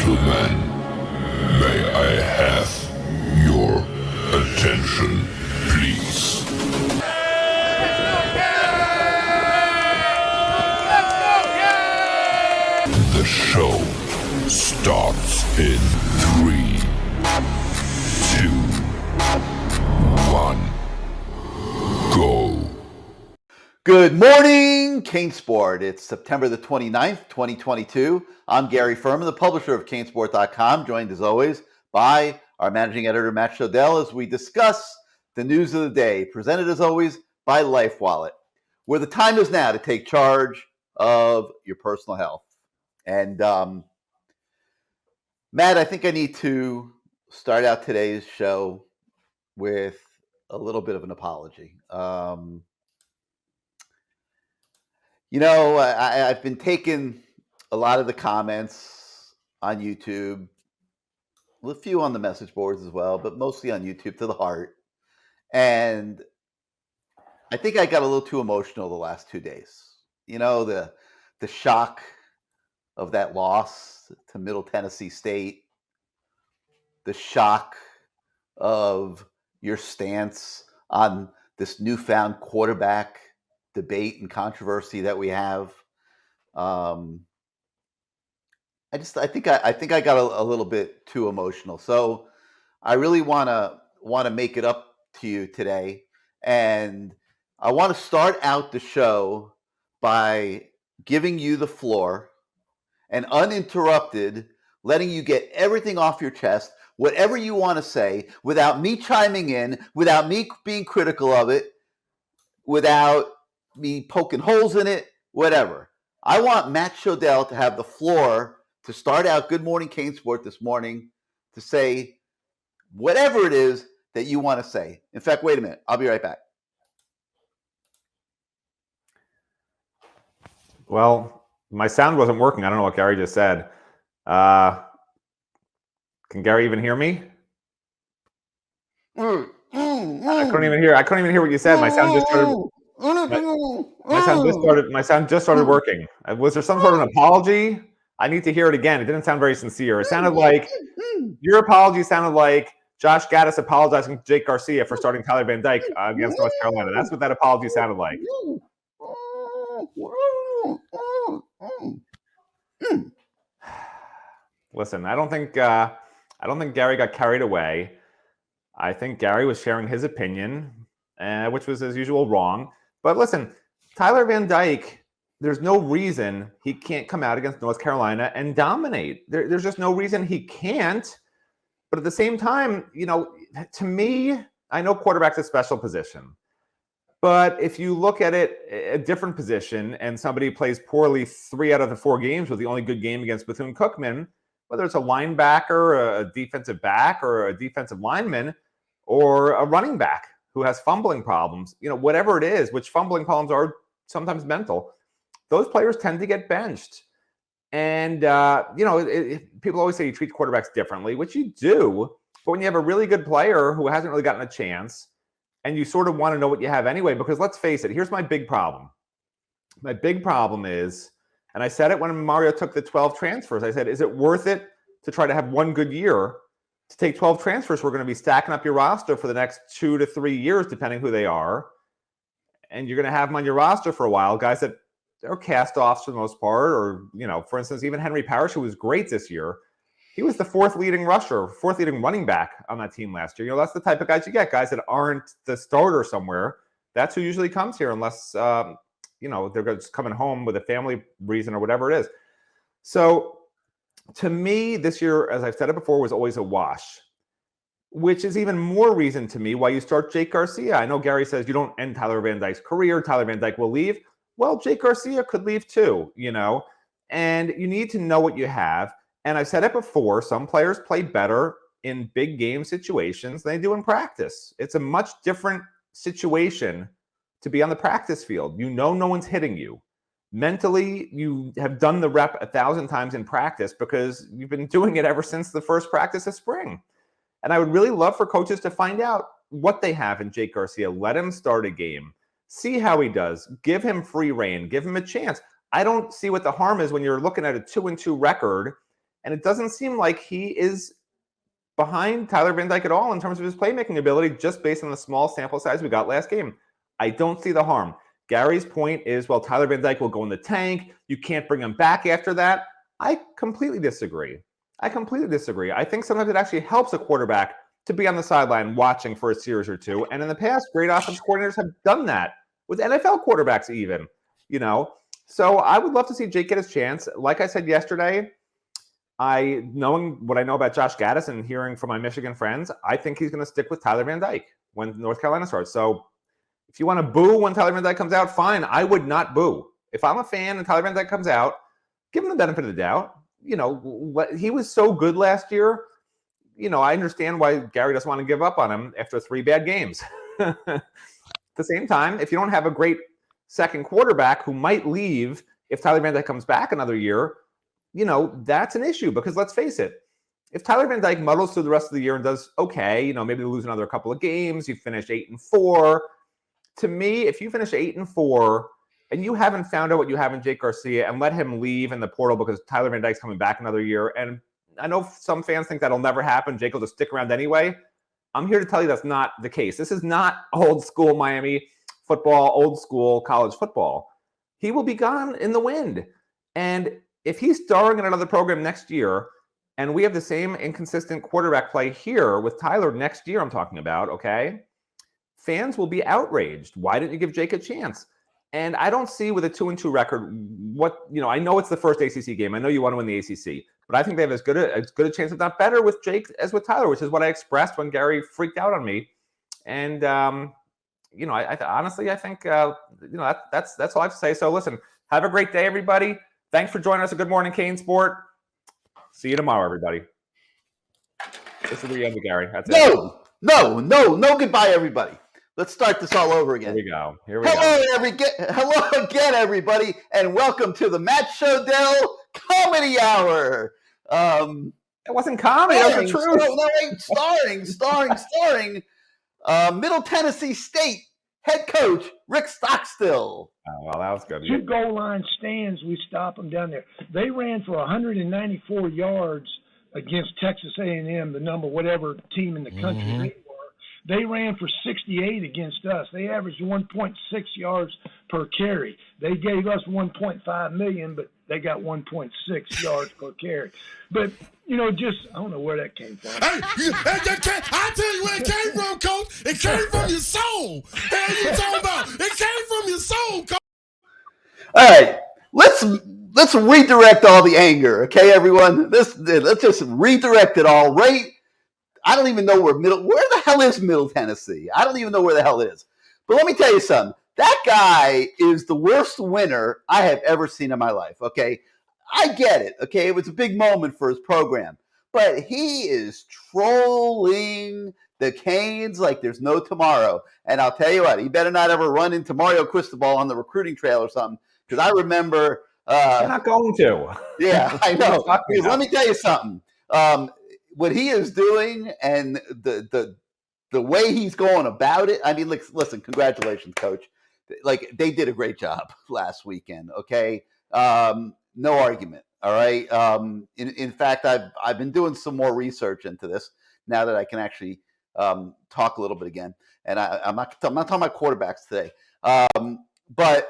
gentlemen, may I have your attention, please? The show starts in 3, 2, 1, go. Good morning, CaneSport. It's September the 29th, 2022. I'm Gary Ferman, the publisher of CaneSport.com, joined as always by our managing editor, Matt Shodell, as we discuss the news of the day, presented as always by LifeWallet, where the time is now to take charge of your personal health. And Matt, I think I need to start out today's show with a little bit of an apology. I've been taking a lot of the comments on YouTube, a few on the message boards as well, but mostly on YouTube to the heart. And I think I got a little too emotional the last 2 days. You know, the shock of that loss to Middle Tennessee State, the shock of your stance on this newfound quarterback debate and controversy that we have. I think I got a little bit too emotional. So I really want to make it up to you today, and I want to start out the show by giving you the floor and uninterrupted, letting you get everything off your chest, whatever you want to say, without me chiming in, without me being critical of it, without me poking holes in it, whatever. I want Matt Shodell to have the floor to start out Good Morning CaneSport this morning to say whatever it is that you want to say. In fact, wait a minute. I'll be right back. Well, my sound wasn't working. I don't know what Gary just said. Can Gary even hear me? I couldn't even hear what you said. My sound just started. My sound just started working. Was there some sort of an apology? I need to hear it again. It didn't sound very sincere. It sounded like your apology sounded like Josh Gaddis apologizing to Jake Garcia for starting Tyler Van Dyke against North Carolina. That's what that apology sounded like. Listen, I don't think Gary got carried away. I think Gary was sharing his opinion, which was as usual wrong. But listen, Tyler Van Dyke, there's no reason he can't come out against North Carolina and dominate. There's just no reason he can't. But at the same time, to me, I know quarterback's a special position. But if you look at it, a different position, and somebody plays poorly 3 out of the 4 games with the only good game against Bethune-Cookman, whether it's a linebacker, a defensive back, or a defensive lineman, or a running back who has fumbling problems, whatever it is, which fumbling problems are sometimes mental, those players tend to get benched. And, people always say you treat quarterbacks differently, which you do. But when you have a really good player who hasn't really gotten a chance, and you sort of want to know what you have anyway, because let's face it, here's my big problem. My big problem is, and I said it when Mario took the 12 transfers, I said, is it worth it to try to have one good year to take 12 transfers? We're going to be stacking up your roster for the next 2 to 3 years, depending who they are. And you're going to have them on your roster for a while. Guys that are cast-offs for the most part, or, for instance, even Henry Parrish, who was great this year, he was the 4th leading running back on that team last year. That's the type of guys you get, guys that aren't the starter somewhere. That's who usually comes here unless, they're just coming home with a family reason or whatever it is. So to me, this year, as I've said it before, was always a wash, which is even more reason to me why you start Jake Garcia. I know Gary says you don't end Tyler Van Dyke's career. Tyler Van Dyke will leave. Well, Jake Garcia could leave too, and you need to know what you have. And I've said it before, some players play better in big game situations than they do in practice. It's a much different situation to be on the practice field. No one's hitting you. Mentally, you have done the rep 1,000 times in practice because you've been doing it ever since the first practice of spring. And I would really love for coaches to find out what they have in Jake Garcia. Let him start a game. See how he does. Give him free reign. Give him a chance. I don't see what the harm is when you're looking at a 2-2 record And it doesn't seem like he is behind Tyler Van Dyke at all in terms of his playmaking ability, just based on the small sample size we got last game. I don't see the harm. Gary's point is, well, Tyler Van Dyke will go in the tank. You can't bring him back after that. I completely disagree. I think sometimes it actually helps a quarterback to be on the sideline watching for a series or two. And in the past, great offensive coordinators have done that with NFL quarterbacks even, So I would love to see Jake get his chance. Like I said yesterday, knowing what I know about Josh Gaddis and hearing from my Michigan friends, I think he's going to stick with Tyler Van Dyke when North Carolina starts. So if you want to boo when Tyler Van Dyke comes out, fine. I would not boo. If I'm a fan and Tyler Van Dyke comes out, give him the benefit of the doubt. He was so good last year. I understand why Gary doesn't want to give up on him after 3 bad games. At the same time, if you don't have a great second quarterback who might leave if Tyler Van Dyke comes back another year, that's an issue, because let's face it, if Tyler Van Dyke muddles through the rest of the year and does okay, maybe they lose another couple of games, you finish 8-4. To me, if you finish 8-4 and you haven't found out what you have in Jake Garcia and let him leave in the portal because Tyler Van Dyke's coming back another year, and I know some fans think that'll never happen, Jake will just stick around anyway. I'm here to tell you that's not the case. This is not old school Miami football, old school college football. He will be gone in the wind. And if he's starring in another program next year, and we have the same inconsistent quarterback play here with Tyler next year, I'm talking about, okay? Fans will be outraged. Why didn't you give Jake a chance? And I don't see with a 2-2 record I know it's the first ACC game. I know you want to win the ACC, but I think they have as good a chance, if not better, with Jake as with Tyler, which is what I expressed when Gary freaked out on me. And honestly, I think that's all I have to say. So listen, have a great day, everybody. Thanks for joining us at Good Morning CaneSport. See you tomorrow, everybody. This is the end of Gary. That's it. No goodbye, everybody. Let's start this all over again. Here we go. Hello again, everybody, and welcome to the Matt Shodell Comedy Hour. It wasn't comedy. That was the truth. Starring Middle Tennessee State head coach Rick Stockstill. Oh, well, that was good. 2 goal line stands, we stop them down there. They ran for 194 yards against Texas A&M, the number whatever team in the country they were. They ran for 68 against us. They averaged 1.6 yards per carry. They gave us 1.5 million, but they got 1.6 yards per carry. But, I don't know where that came from. Hey, I'll tell you where it came from, Coach. It came from your soul. Hell you talking about? It came from your soul, Coach. All right, let's redirect all the anger, okay, everyone? Let's just redirect it all right. I don't even know where the hell is Middle Tennessee? I don't even know where the hell it is. But let me tell you something. That guy is the worst winner I have ever seen in my life, okay? I get it, okay? It was a big moment for his program. But he is trolling the Canes like there's no tomorrow. And I'll tell you what, he better not ever run into Mario Cristobal on the recruiting trail or something. Because I remember... You're not going to. Yeah, I know. Because let me tell you something. What he is doing and the way he's going about it, I mean, listen, congratulations, Coach. Like, they did a great job last weekend, okay? No argument, all right? In fact, I've been doing some more research into this now that I can actually talk a little bit again. And I'm not talking about quarterbacks today. But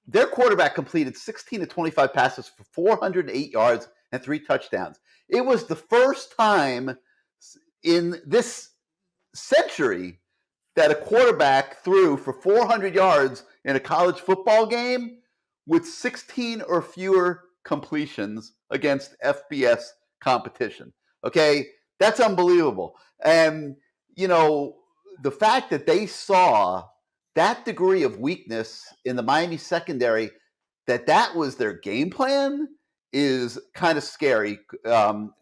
their quarterback completed 16 to 25 passes for 408 yards and 3 touchdowns. It was the first time in this century that a quarterback threw for 400 yards in a college football game with 16 or fewer completions against FBS competition. Okay, that's unbelievable. And, the fact that they saw that degree of weakness in the Miami secondary, that was their game plan, is kind of scary,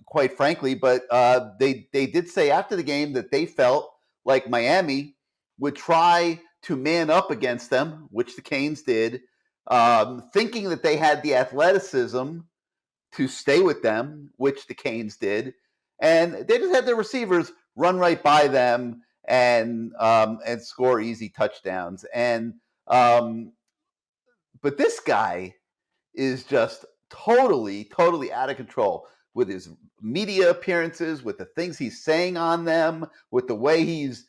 quite frankly. But they did say after the game that they felt like Miami would try to man up against them, which the Canes did, thinking that they had the athleticism to stay with them, which the Canes did. And they just had their receivers run right by them and score easy touchdowns. And but this guy is just totally out of control. with his media appearances, with the things he's saying on them, with the way he's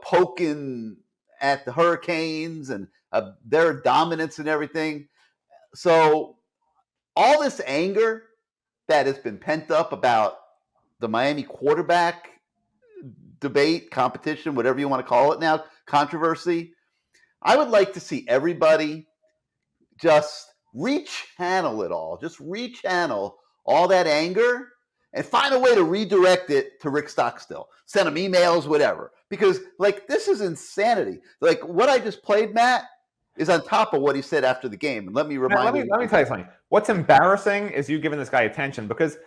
poking at the Hurricanes and their dominance and everything. So all this anger that has been pent up about the Miami quarterback debate, competition, whatever you want to call it now, controversy, I would like to see everybody just rechannel it all. Just rechannel all that anger and find a way to redirect it to Rick Stockstill. Send him emails, whatever. Because, this is insanity. What I just played, Matt, is on top of what he said after the game. And let me remind you. Let me tell you something. What's embarrassing is you giving this guy attention, because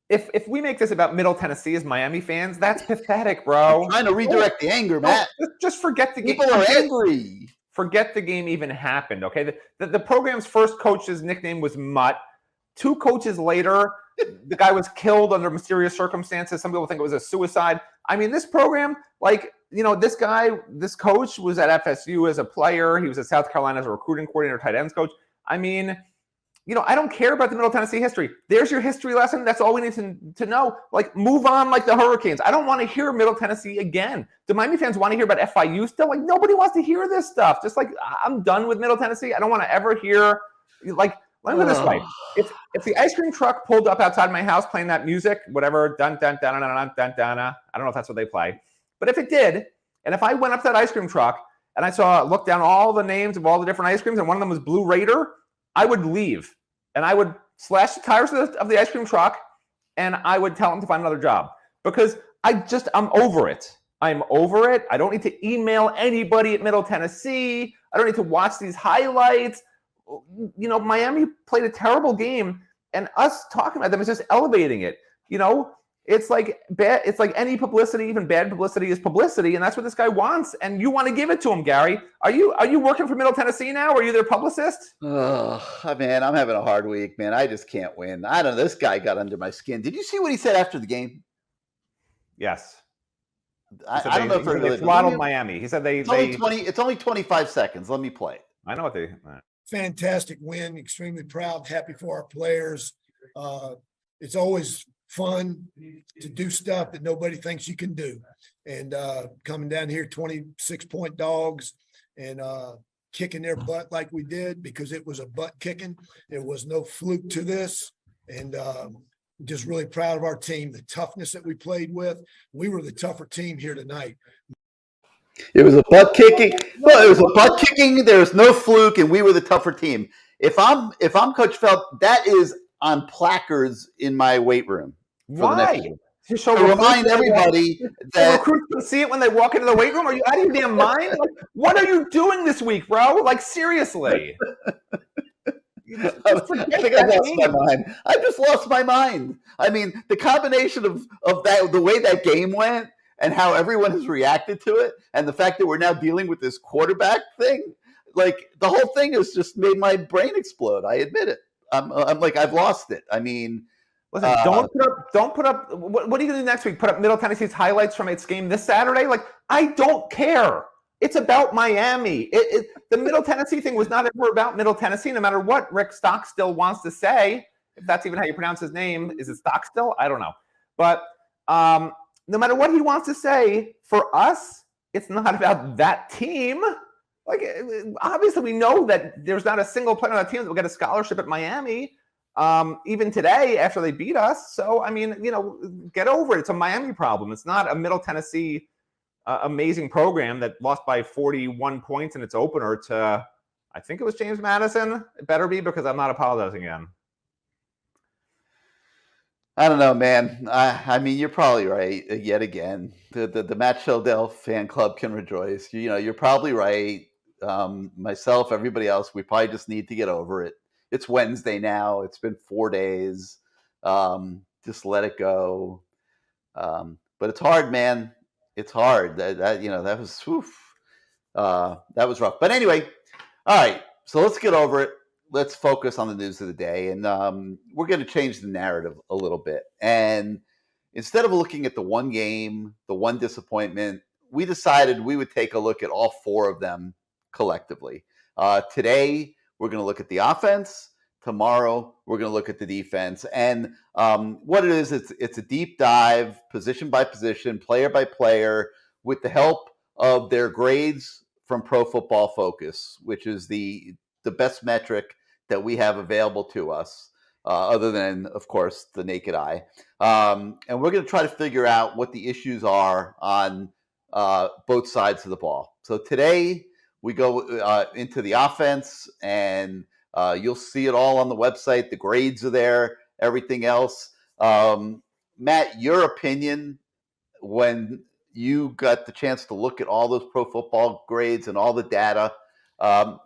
if we make this about Middle Tennessee as Miami fans, that's pathetic, bro. I'm trying to redirect the anger, Matt. Just forget the game. People are angry. Forget the game even happened, okay? The program's first coach's nickname was Mutt. 2 coaches later, the guy was killed under mysterious circumstances. Some people think it was a suicide. I mean, this program, this coach was at FSU as a player. He was at South Carolina as a recruiting coordinator, tight ends coach. I mean, I don't care about the Middle Tennessee history. There's your history lesson. That's all we need to know. Move on like the Hurricanes. I don't want to hear Middle Tennessee again. Do Miami fans want to hear about FIU still? Nobody wants to hear this stuff. Just I'm done with Middle Tennessee. I don't want to ever hear, let me put it this way. If the ice cream truck pulled up outside my house playing that music, whatever, dun, dun, dun, dun, dun, dun, dun, I don't know if that's what they play. But if it did, and if I went up to that ice cream truck and I looked down all the names of all the different ice creams and one of them was Blue Raider, I would leave. And I would slash the tires of the ice cream truck, and I would tell him to find another job, because I'm over it. I'm over it. I don't need to email anybody at Middle Tennessee. I don't need to watch these highlights. Miami played a terrible game, and us talking about them is just elevating it. It's like bad. It's like any publicity, even bad publicity, is publicity, and that's what this guy wants. And you want to give it to him, Gary. Are you working for Middle Tennessee now? Are you their publicist? Oh man, I'm having a hard week, man. I just can't win. I don't know. This guy got under my skin. Did you see what he said after the game? Yes. I don't know if they throttled Miami. He said It's only 25 seconds. Let me play it. I know what they. Fantastic win. Extremely proud. Happy for our players. It's always fun to do stuff that nobody thinks you can do, and coming down here 26-point dogs and kicking their butt like we did, because it was a butt kicking. There was no fluke to this, and just really proud of our team, the toughness that we played with. We were the tougher team here tonight. It was a butt kicking. Well, it was a butt kicking. There was no fluke, and we were the tougher team. If I'm Coach Felt, that is on placards in my weight room. Why? To remind everybody that recruits can see it when they walk into the weight room. Are you out of your damn mind? What are you doing this week, bro? Seriously. I think I lost my mind. I just lost my mind. I mean, the combination of that, the way that game went, and how everyone has reacted to it, and the fact that we're now dealing with this quarterback thing, the whole thing has just made my brain explode. I admit it. I'm I've lost it. I mean, listen, don't put up. What are you going to do next week? Put up Middle Tennessee's highlights from its game this Saturday? I don't care. It's about Miami. The Middle Tennessee thing was not ever about Middle Tennessee, no matter what Rick Stockstill wants to say. If that's even how you pronounce his name, is it Stockstill? I don't know. But no matter what he wants to say, for us, it's not about that team. Obviously, we know that there's not a single player on that team that will get a scholarship at Miami, even today after they beat us. So, I mean, get over it. It's a Miami problem. It's not a Middle Tennessee amazing program that lost by 41 points in its opener to, I think it was James Madison. It better be, because I'm not apologizing again. I don't know, man. I mean, you're probably right. Yet again, the Matt Shodell fan club can rejoice. You're probably right. Myself, everybody else, we probably just need to get over it. It's Wednesday now. It's been 4 days. Just let it go. But it's hard, man. It's hard. That was that was rough. But anyway, all right. So let's get over it. Let's focus on the news of the day, and we're going to change the narrative a little bit. And instead of looking at the one game, the one disappointment, we decided we would take a look at all 4 of them collectively. Today, we're going to look at the offense. Tomorrow, we're going to look at the defense. And what it is, it's a deep dive, position by position, player by player, with the help of their grades from Pro Football Focus, which is the best metric that we have available to us, other than, of course, the naked eye. And we're going to try to figure out what the issues are on both sides of the ball. So today we go into the offense, and you'll see it all on the website. The grades are there, everything else. Matt, your opinion when you got the chance to look at all those Pro Football grades and all the data,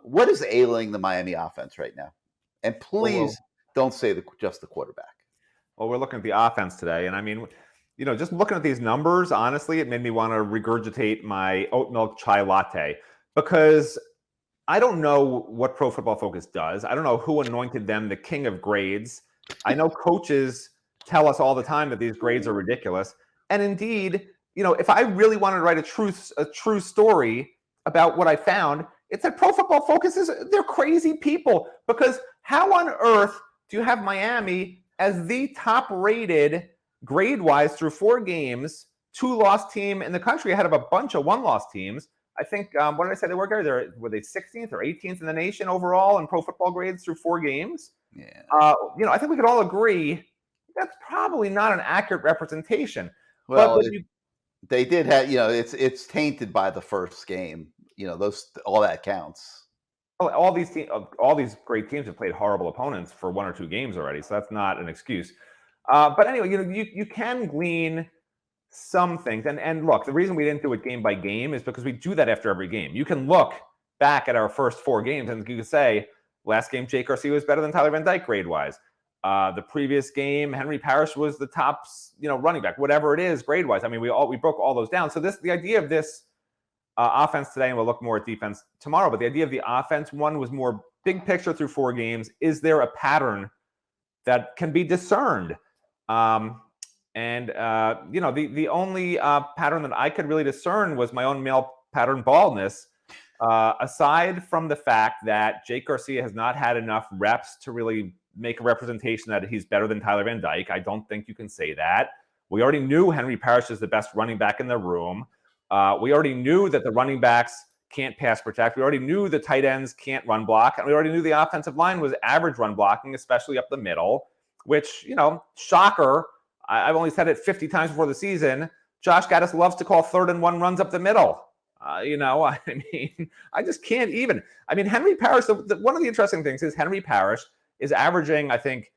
what is ailing the Miami offense right now? And please don't say just the quarterback. Well, we're looking at the offense today, and I mean, just looking at these numbers, honestly, it made me want to regurgitate my oat milk chai latte, because I don't know what Pro Football Focus does. I don't know who anointed them the king of grades. I know coaches tell us all the time that these grades are ridiculous. And indeed, if I really wanted to write a true story about what I found, it's that Pro Football Focus they're crazy people. Because how on earth do you have Miami as the top-rated grade-wise through 4 games, 2-loss team in the country ahead of a bunch of 1-loss teams? I think, what did I say they were, Gary? Were they 16th or 18th in the nation overall in Pro Football grades through 4 games? Yeah. I think we could all agree that's probably not an accurate representation. Well, they did have, it's tainted by the first game. All that counts. All these great teams have played horrible opponents for 1 or 2 games already, so that's not an excuse. But anyway, you can glean some things. And look, the reason we didn't do it game by game is because we do that after every game. You can look back at our first 4 games and you can say, last game, Jake Garcia was better than Tyler Van Dyke grade-wise. The previous game, Henry Parrish was the top, running back, whatever it is grade-wise. I mean, we broke all those down. So the idea of this offense today, and we'll look more at defense tomorrow, but the idea of the offense, one was more big picture through 4 games. Is there a pattern that can be discerned? The only pattern that I could really discern was my own male pattern baldness, aside from the fact that Jake Garcia has not had enough reps to really make a representation that he's better than Tyler Van Dyke. I don't think you can say that. We already knew Henry Parrish is the best running back in the room. We already knew that the running backs can't pass protect. We already knew the tight ends can't run block. And we already knew the offensive line was average run blocking, especially up the middle, which, shocker. I've only said it 50 times before the season. Josh Gaddis loves to call 3rd and 1 runs up the middle. I just can't even. Henry Parrish, one of the interesting things is Henry Parrish is averaging, I think,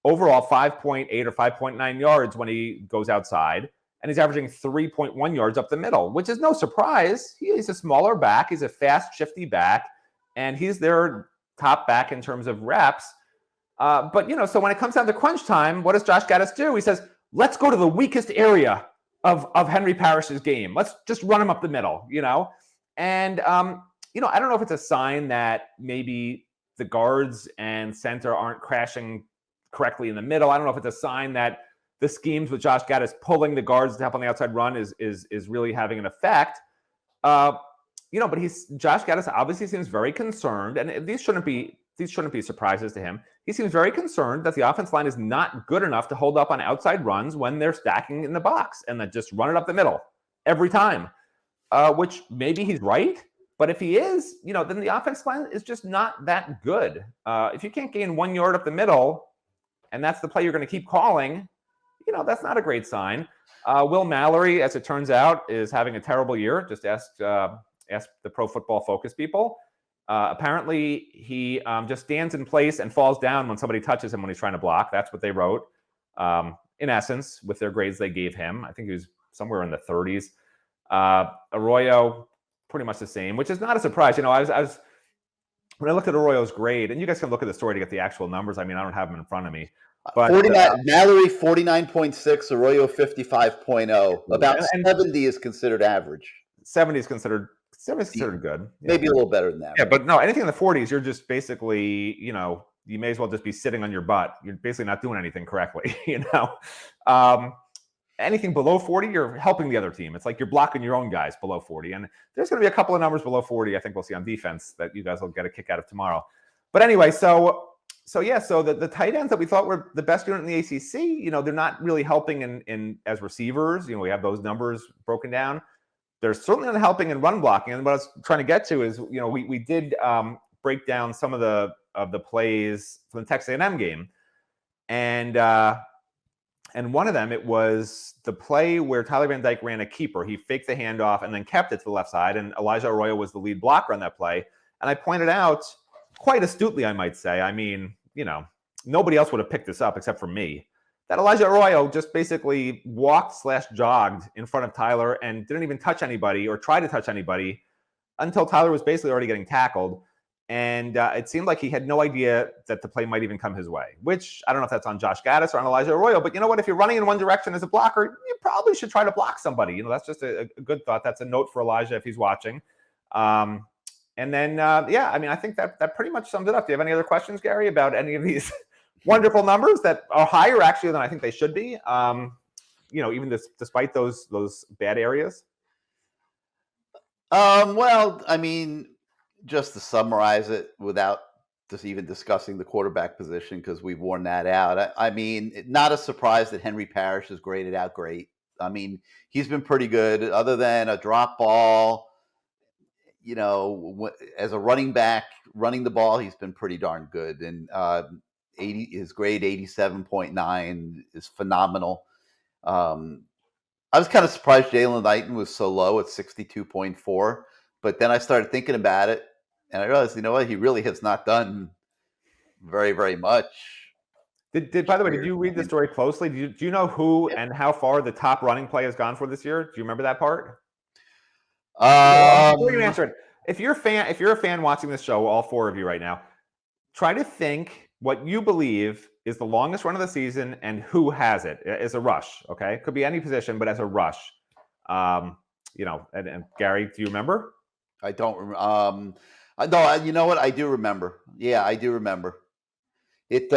overall 5.8 or 5.9 yards when he goes outside. And he's averaging 3.1 yards up the middle, which is no surprise. He's a smaller back. He's a fast, shifty back. And he's their top back in terms of reps. So when it comes down to crunch time, what does Josh Gaddis do? He says, let's go to the weakest area of Henry Parrish's game. Let's just run him up the middle, And, I don't know if it's a sign that maybe the guards and center aren't crashing correctly in the middle. I don't know if it's a sign that the schemes with Josh Gaddis pulling the guards to help on the outside run is really having an effect. But Josh Gaddis obviously seems very concerned, and these shouldn't be surprises to him. He seems very concerned that the offense line is not good enough to hold up on outside runs when they're stacking in the box and that just run it up the middle every time, which maybe he's right. But if he is, then the offense line is just not that good. If you can't gain 1 yard up the middle, and that's the play you're going to keep calling, that's not a great sign. Will Mallory, as it turns out, is having a terrible year. Just ask the Pro Football Focus people. Apparently, he just stands in place and falls down when somebody touches him when he's trying to block. That's what they wrote, in essence, with their grades they gave him. I think he was somewhere in the 30s. Arroyo, pretty much the same, which is not a surprise. I was when I looked at Arroyo's grade, and you guys can look at the story to get the actual numbers. I don't have them in front of me. But Mallory 49.6, Arroyo 55.0. About 70 is considered average. 70 is considered good. Maybe a little better than that. Yeah, but no, anything in the 40s, you're just basically, you may as well just be sitting on your butt. You're basically not doing anything correctly, Anything below 40, you're helping the other team. It's like you're blocking your own guys below 40. And there's going to be a couple of numbers below 40 I think we'll see on defense that you guys will get a kick out of tomorrow. But anyway, so So the tight ends that we thought were the best unit in the ACC, they're not really helping in as receivers. We have those numbers broken down. They're certainly not helping in run blocking. And what I was trying to get to is, we did break down some of the plays from the Texas A&M game, and one of them, it was the play where Tyler Van Dyke ran a keeper. He faked the handoff and then kept it to the left side, and Elijah Arroyo was the lead blocker on that play. And I pointed out, quite astutely, I might say, nobody else would have picked this up except for me, that Elijah Arroyo just basically walked/jogged in front of Tyler and didn't even touch anybody or try to touch anybody until Tyler was basically already getting tackled. And it seemed like he had no idea that the play might even come his way, which I don't know if that's on Josh Gaddis or on Elijah Arroyo, but you know what? If you're running in one direction as a blocker, you probably should try to block somebody. That's just a good thought. That's a note for Elijah if he's watching. And then, I think that pretty much sums it up. Do you have any other questions, Gary, about any of these wonderful numbers that are higher actually than I think they should be? Even despite those bad areas. Just to summarize it without just even discussing the quarterback position, because we've worn that out. Not a surprise that Henry Parrish is graded out great. He's been pretty good other than a drop ball. As a running back, running the ball, he's been pretty darn good. And his grade 87.9 is phenomenal. I was kind of surprised Jalen Knighton was so low at 62.4, but then I started thinking about it, and I realized, he really has not done very, very much. By the way, did you read the story closely? Do you know who and how far the top running play has gone for this year? Do you remember that part? Before you answer it, if you're a fan watching this show, all four of you right now, try to think what you believe is the longest run of the season and who has it as a rush. Okay, could be any position, but as a rush. And Gary, do you remember? I don't remember. No, you know what? I do remember. Yeah, I do remember. It.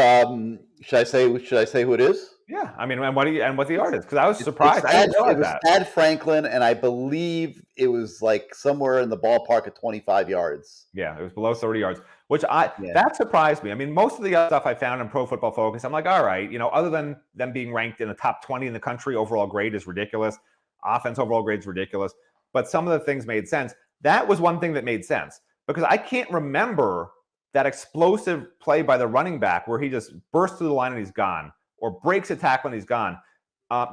Should I say who it is? Yeah, and what the yard is? Because I was surprised. I didn't realize that. Tad Franklin, and I believe it was like somewhere in the ballpark of 25 yards. Yeah, it was below 30 yards, which that surprised me. Most of the other stuff I found in Pro Football Focus, I'm like, all right, other than them being ranked in the top 20 in the country, overall grade is ridiculous. Offense overall grade is ridiculous. But some of the things made sense. That was one thing that made sense, because I can't remember that explosive play by the running back where he just bursts through the line and he's gone, or breaks a tackle and he's gone.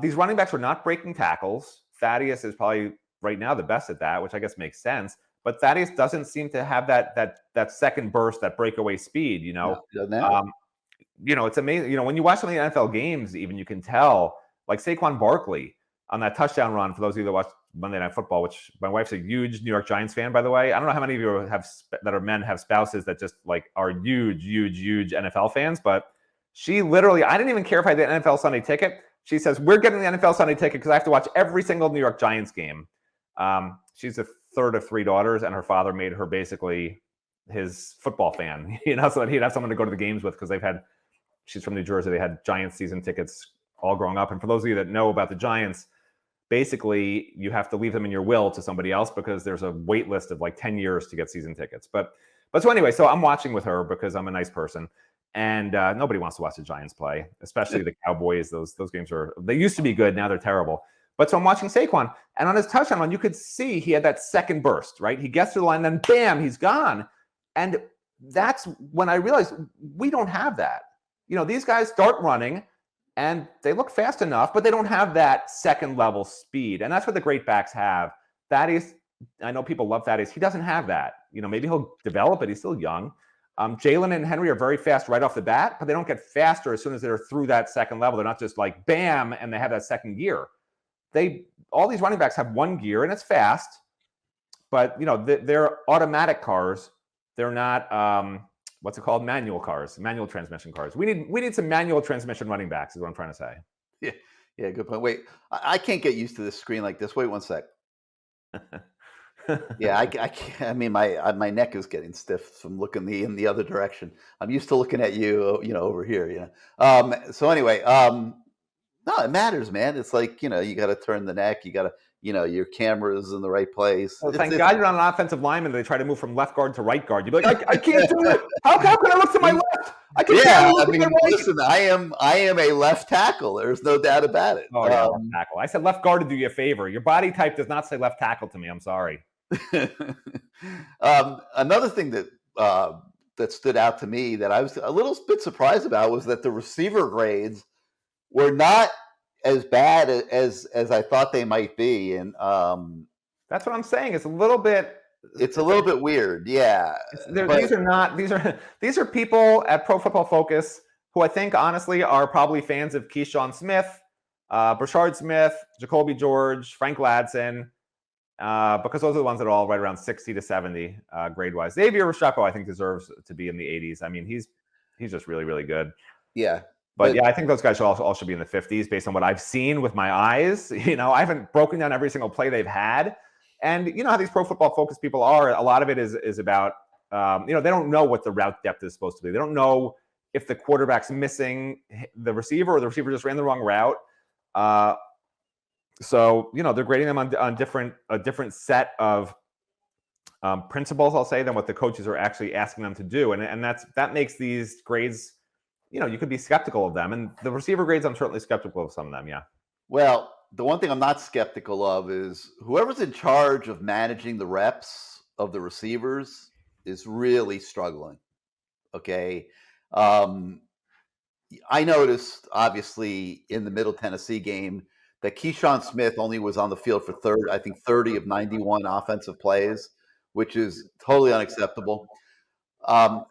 These running backs were not breaking tackles. Thaddeus is probably right now the best at that, which I guess makes sense. But Thaddeus doesn't seem to have that second burst, that breakaway speed. It's amazing. When you watch some of the NFL games, even you can tell, like Saquon Barkley on that touchdown run. For those of you that watch Monday Night Football, which my wife's a huge New York Giants fan, by the way. I don't know how many of you that are men have spouses that just like are huge NFL fans, but she literally, I didn't even care if I had the NFL Sunday ticket. She says, we're getting the NFL Sunday ticket because I have to watch every single New York Giants game. She's the third of three daughters, and her father made her basically his football fan, so that he'd have someone to go to the games with, because she's from New Jersey. They had Giants season tickets all growing up. And for those of you that know about the Giants, basically you have to leave them in your will to somebody else, because there's a wait list of like 10 years to get season tickets. But so anyway, so I'm watching with her because I'm a nice person. And nobody wants to watch the Giants play, especially the Cowboys. Those games they used to be good. Now they're terrible. But so I'm watching Saquon, and on his touchdown run, you could see he had that second burst, right? He gets to the line, then bam, he's gone. And that's when I realized we don't have that. These guys start running, and they look fast enough, but they don't have that second level speed. And that's what the great backs have. Thaddeus, I know people love Thaddeus. He doesn't have that. Maybe he'll develop it. He's still young. Jalen and Henry are very fast right off the bat, but they don't get faster as soon as they're through that second level. They're not just like bam, and they have that second gear. All these running backs have one gear, and it's fast, but they're automatic cars. They're not what's it called? Manual cars, manual transmission cars. We need some manual transmission running backs, is what I'm trying to say. Yeah, good point. Wait, I can't get used to this screen like this. Wait one sec. Yeah, I can't. My neck is getting stiff from looking in the other direction. I'm used to looking at you, over here. So anyway, no, it matters, man. It's like you got to turn the neck. You got your camera's in the right place. Well, thank God you're not an offensive lineman. They try to move from left guard to right guard. You'd be like, I can't do it. How can I look to my left? I can look to my right. Listen, I am a left tackle. There's no doubt about it. Oh yeah, left tackle. I said left guard to do you a favor. Your body type does not say left tackle to me. I'm sorry. Another thing that stood out to me that I was a little bit surprised about was that the receiver grades were not as bad as I thought they might be, and that's what I'm saying. It's a little bit weird, yeah. These are people at Pro Football Focus who I think honestly are probably fans of Keyshawn Smith, Brashard Smith, Jacoby George, Frank Ladson, because those are the ones that are all right around 60 to 70 grade wise. Xavier Restrepo I think deserves to be in the 80s. I mean, he's just really, really good. Yeah. But yeah, I think those guys all should be in the 50s based on what I've seen with my eyes. I haven't broken down every single play they've had. And you know how these Pro Football Focus people are. A lot of it is about, they don't know what the route depth is supposed to be. They don't know if the quarterback's missing the receiver or the receiver just ran the wrong route. So they're grading them on a different set of principles, I'll say, than what the coaches are actually asking them to do. And that makes these grades, you could be skeptical of them. And the receiver grades, I'm certainly skeptical of some of them, yeah. Well, the one thing I'm not skeptical of is whoever's in charge of managing the reps of the receivers is really struggling. Okay. I noticed, obviously, in the Middle Tennessee game that Keyshawn Smith only was on the field for 30 of 91 offensive plays, which is totally unacceptable. And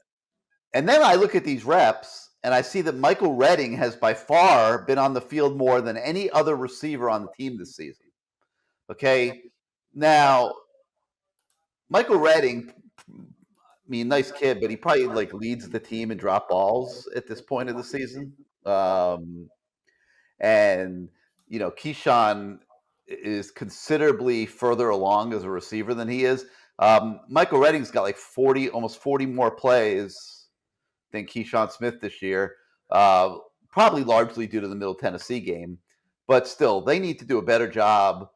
then I look at these reps, and I see that Michael Redding has by far been on the field more than any other receiver on the team this season. Okay. Now, Michael Redding, nice kid, but he probably leads the team in drop balls at this point of the season. And Keyshawn is considerably further along as a receiver than he is. Michael Redding's got almost 40 more plays than Keyshawn Smith this year, probably largely due to the Middle Tennessee game. But still, they need to do a better job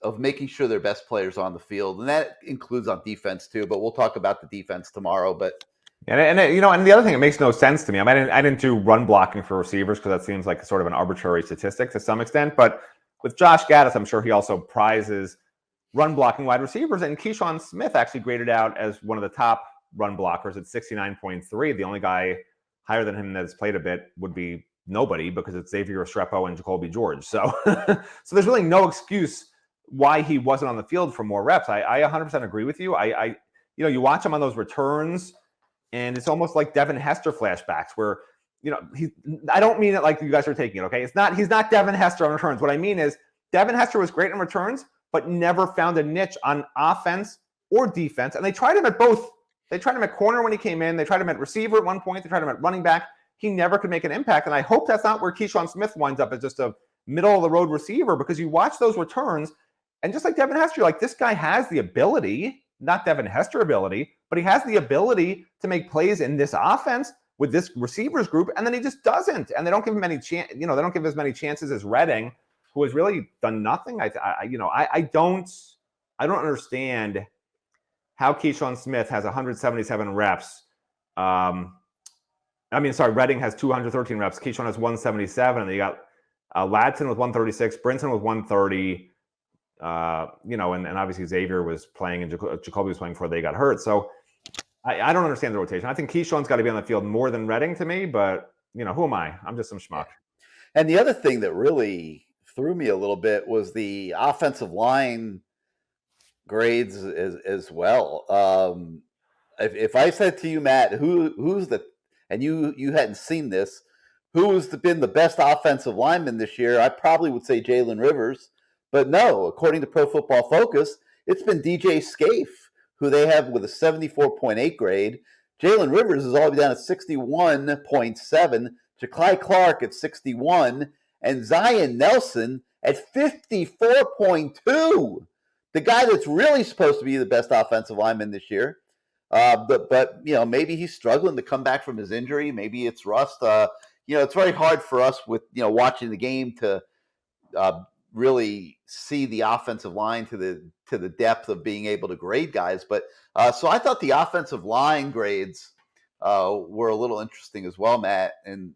of making sure their best players are on the field, and that includes on defense too. But we'll talk about the defense tomorrow. But and the other thing, it makes no sense to me. I didn't do run blocking for receivers because that seems like sort of an arbitrary statistic to some extent. But with Josh Gaddis, I'm sure he also prizes run blocking wide receivers, and Keyshawn Smith actually graded out as one of the top run blockers at 69.3. The only guy higher than him that's played a bit would be nobody, because it's Xavier Restrepo and Jacoby George. So there's really no excuse why he wasn't on the field for more reps. I 100% agree with you. You watch him on those returns, and it's almost like Devin Hester flashbacks where, I don't mean it like you guys are taking it, okay? He's not Devin Hester on returns. What I mean is Devin Hester was great in returns, but never found a niche on offense or defense. And they tried him at both. They tried him at corner when he came in. They tried him at receiver at one point. They tried him at running back. He never could make an impact. And I hope that's not where Keyshawn Smith winds up, as just a middle-of-the-road receiver, because you watch those returns, and just like Devin Hester, this guy has the ability, not Devin Hester ability, but he has the ability to make plays in this offense with this receivers group, and then he just doesn't. And they don't give him any chance. They don't give as many chances as Redding, who has really done nothing. I don't understand how Keyshawn Smith has 177 reps. Redding has 213 reps. Keyshawn has 177. And you got Ladson with 136, Brinson with 130. And obviously Xavier was playing and Jacoby was playing before they got hurt. So I don't understand the rotation. I think Keyshawn's got to be on the field more than Redding to me, but who am I? I'm just some schmuck. And the other thing that really threw me a little bit was the offensive line grades as well. If I said to you, Matt, who's the, and you hadn't seen this, who's been the best offensive lineman this year, I probably would say Jalen Rivers. But no, according to Pro Football Focus, it's been DJ Scaife, who they have with a 74.8 grade. Jalen Rivers is all the way down at 61.7. Ja'Kai Clark at 61. And Zion Nelson at 54.2. The guy that's really supposed to be the best offensive lineman this year. But maybe he's struggling to come back from his injury. Maybe it's rust. It's very hard for us with, watching the game to really see the offensive line to the depth of being able to grade guys. But so I thought the offensive line grades were a little interesting as well, Matt, and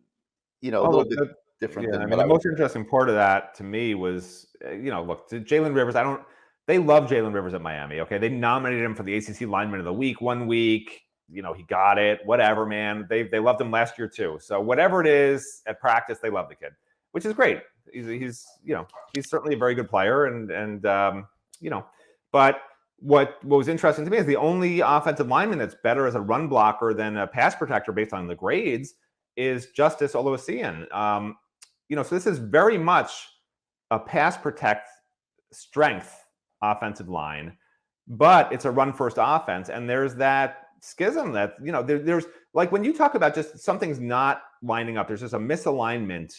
a little bit different Yeah, than I mean, what the I most would. interesting part of that to me was, look, Jalen Rivers. They love Jalen Rivers at Miami. Okay, they nominated him for the ACC Lineman of the Week one week. He got it. Whatever, man. They loved him last year too. So whatever it is at practice, they love the kid, which is great. He's certainly a very good player, and but what was interesting to me is the only offensive lineman that's better as a run blocker than a pass protector based on the grades is Justice Oluwaseun. So this is very much a pass protect strength offensive line, but it's a run first offense. And there's that schism that, there's like when you talk about just something's not lining up, there's just a misalignment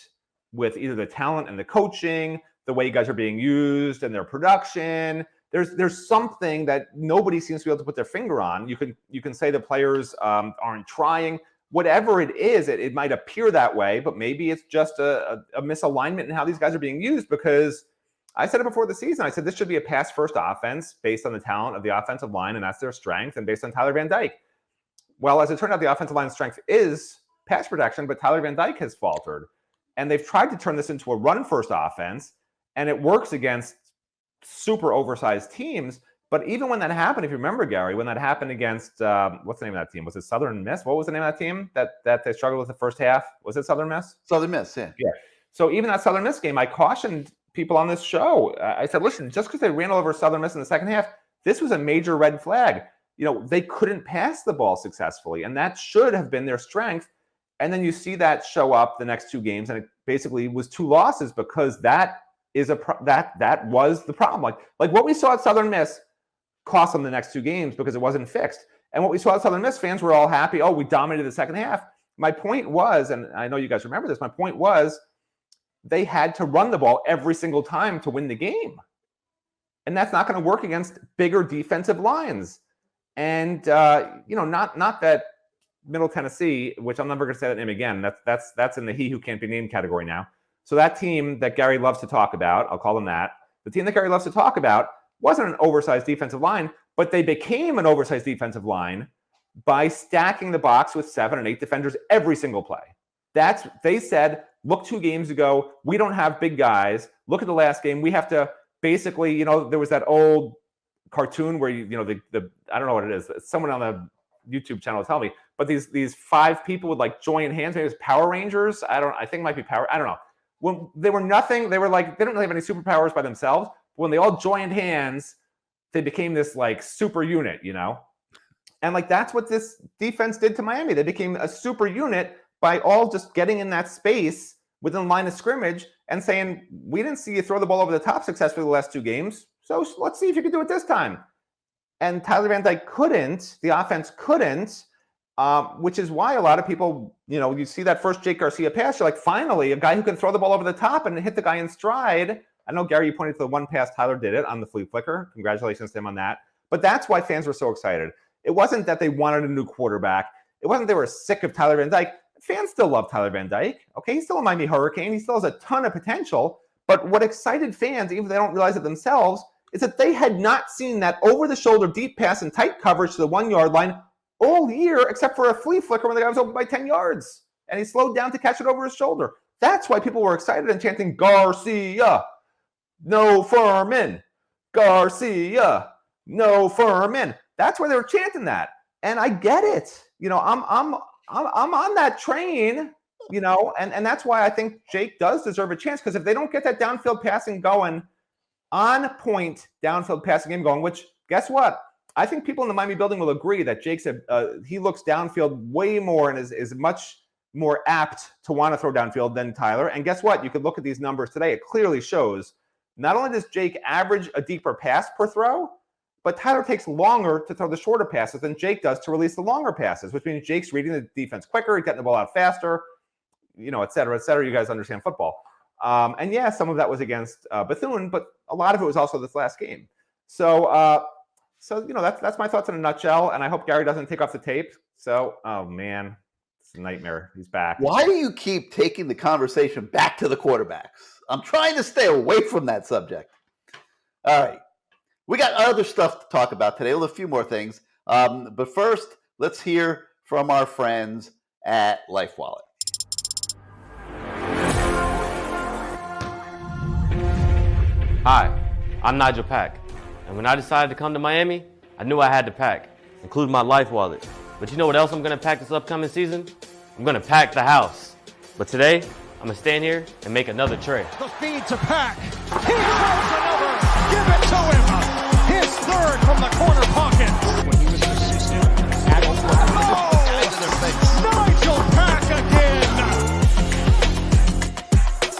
with either the talent and the coaching, the way you guys are being used and their production. There's something that nobody seems to be able to put their finger on. You can say the players aren't trying. Whatever it is, it might appear that way, but maybe it's just a misalignment in how these guys are being used. Because I said it before the season, I said this should be a pass-first offense based on the talent of the offensive line, and that's their strength, and based on Tyler Van Dyke. Well, as it turned out, the offensive line's strength is pass protection, but Tyler Van Dyke has faltered. And they've tried to turn this into a run-first offense, and it works against super oversized teams. But even when that happened, if you remember, Gary, when that happened against, what's the name of that team? Was it Southern Miss? What was the name of that team that they struggled with the first half? Was it Southern Miss? Southern Miss, yeah. Yeah. So even that Southern Miss game, I cautioned people on this show. I said, listen, just because they ran over Southern Miss in the second half, this was a major red flag. They couldn't pass the ball successfully, and that should have been their strength. And then you see that show up the next two games, and it basically was 2 losses because that was the problem. Like what we saw at Southern Miss cost them the next 2 games because it wasn't fixed. And what we saw at Southern Miss, fans were all happy. Oh, we dominated the second half. My point was, and I know you guys remember this, my point was they had to run the ball every single time to win the game. And that's not going to work against bigger defensive lines. And, not that Middle Tennessee, which I'm never going to say that name again, that's in the he who can't be named category now. So that team that Gary loves to talk about, I'll call them that, the team that Gary loves to talk about wasn't an oversized defensive line, but they became an oversized defensive line by stacking the box with 7 and 8 defenders every single play. They said, look, 2 games ago, we don't have big guys. Look at the last game. We have to basically, there was that old cartoon where I don't know what it is. Someone on the YouTube channel will tell me, but these 5 people would like join hands. Maybe it was Power Rangers. I think it might be Power. I don't know. When they were nothing, they didn't really have any superpowers by themselves. When they all joined hands, they became this like super unit, And like that's what this defense did to Miami. They became a super unit by all just getting in that space within the line of scrimmage and saying, we didn't see you throw the ball over the top successfully the last 2 games. So let's see if you can do it this time. And Tyler Van Dyke couldn't. The offense couldn't, which is why a lot of people, you see that first Jake Garcia pass, you're like, finally, a guy who can throw the ball over the top and hit the guy in stride. I know, Gary, you pointed to the one pass Tyler did it on the flea flicker. Congratulations to him on that. But that's why fans were so excited. It wasn't that they wanted a new quarterback. It wasn't they were sick of Tyler Van Dyke. Fans still love Tyler Van Dyke. Okay, he's still a Miami Hurricane. He still has a ton of potential. But what excited fans, even if they don't realize it themselves, is that they had not seen that over-the-shoulder deep pass and tight coverage to the 1-yard line all year, except for a flea flicker when the guy was open by 10 yards. And he slowed down to catch it over his shoulder. That's why people were excited and chanting, Garcia, no Ferman. Garcia, no Ferman. That's why they were chanting that. And I get it. I'm on that train, and that's why I think Jake does deserve a chance, because if they don't get that downfield passing going, on point downfield passing game going, which guess what? I think people in the Miami building will agree that Jake's he looks downfield way more and is much more apt to want to throw downfield than Tyler. And guess what? You could look at these numbers today. It clearly shows not only does Jake average a deeper pass per throw, but Tyler takes longer to throw the shorter passes than Jake does to release the longer passes, which means Jake's reading the defense quicker, he's getting the ball out faster, et cetera, et cetera. You guys understand football. And yeah, some of that was against Bethune, but a lot of it was also this last game. So that's my thoughts in a nutshell. And I hope Gary doesn't take off the tape. So, oh man, it's a nightmare. He's back. Why do you keep taking the conversation back to the quarterbacks? I'm trying to stay away from that subject. All right. We got other stuff to talk about today. A few more things. But first, let's hear from our friends at LifeWallet. Hi, I'm Nigel Pack, and when I decided to come to Miami, I knew I had to pack, including my life wallet. But you know what else I'm going to pack this upcoming season? I'm going to pack the house. But today, I'm going to stand here and make another trade. The feed to Pack. He throws another. Give it to him. His third from the corner pocket. When he was persistent, Nigel Pack again.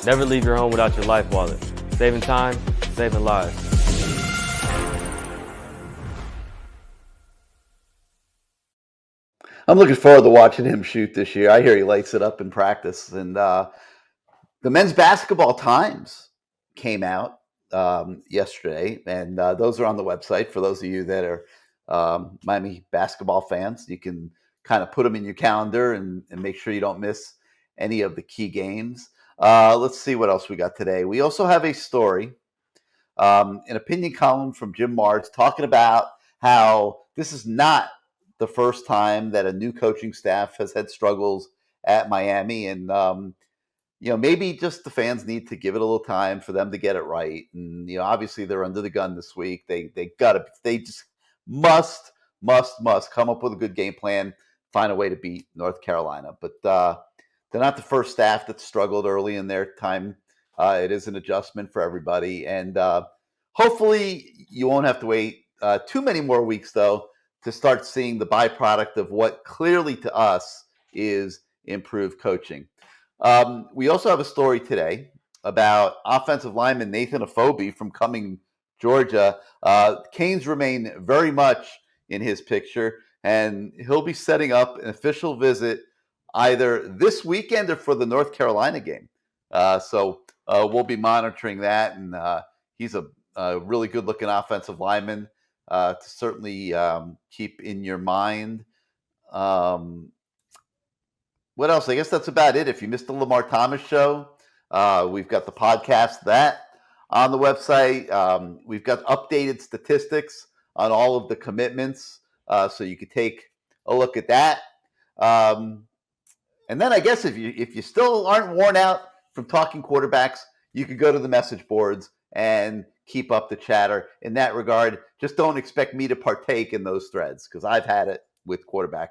Never leave your home without your life wallet. Saving time, saving lives. I'm looking forward to watching him shoot this year. I hear he lights it up in practice. And the men's basketball times came out yesterday, and those are on the website. For those of you that are Miami basketball fans, you can kind of put them in your calendar and make sure you don't miss any of the key games. Let's see what else we got today. We also have a story, an opinion column from Jim Martz talking about how this is not the first time that a new coaching staff has had struggles at Miami. And, maybe just the fans need to give it a little time for them to get it right. And, obviously they're under the gun this week. They just must come up with a good game plan, find a way to beat North Carolina. But they're not the first staff that struggled early in their time. It is an adjustment for everybody. And hopefully you won't have to wait too many more weeks, though, to start seeing the byproduct of what clearly to us is improved coaching. We also have a story today about offensive lineman Nathan Afobe from Cumming, Georgia. Canes remain very much in his picture, and he'll be setting up an official visit either this weekend or for the North Carolina game. So we'll be monitoring that, and he's a really good-looking offensive lineman to certainly keep in your mind. What else? I guess that's about it. If you missed the Lamar Thomas show, we've got the podcast that on the website. We've got updated statistics on all of the commitments, so you could take a look at that. And then I guess if you still aren't worn out from talking quarterbacks, you could go to the message boards and keep up the chatter in that regard. Just don't expect me to partake in those threads because I've had it with quarterback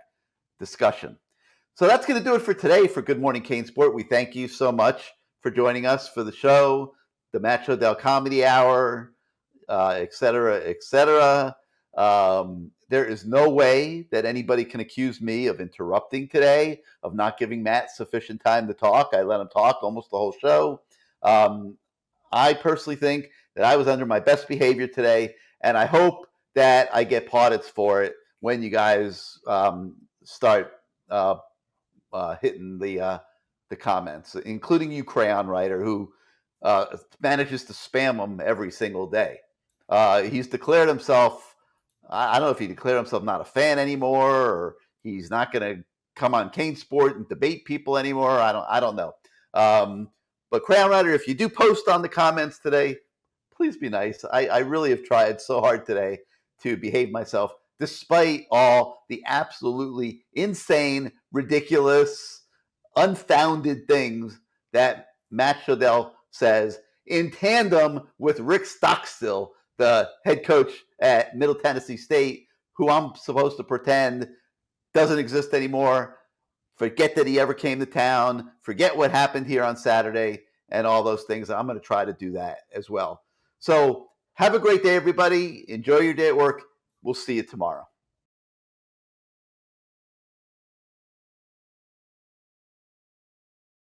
discussion. So that's going to do it for today for Good Morning CaneSport. We thank you so much for joining us for the show, the Matt Shodell Comedy Hour, et cetera, et cetera. There is no way that anybody can accuse me of interrupting today, of not giving Matt sufficient time to talk. I let him talk almost the whole show. I personally think that I was under my best behavior today, and I hope that I get plaudits for it when you guys start hitting the comments, including you, Crayon Writer, who manages to spam them every single day. He's declared himself, I don't know if he declared himself not a fan anymore, or he's not going to come on CaneSport and debate people anymore. I don't know. But Crayon Writer, if you do post on the comments today, please be nice. I really have tried so hard today to behave myself, despite all the absolutely insane, ridiculous, unfounded things that Matt Shodell says in tandem with Rick Stockstill, the head coach at Middle Tennessee State, who I'm supposed to pretend doesn't exist anymore. Forget that he ever came to town. Forget what happened here on Saturday and all those things. I'm going to try to do that as well. So have a great day, everybody. Enjoy your day at work. We'll see you tomorrow.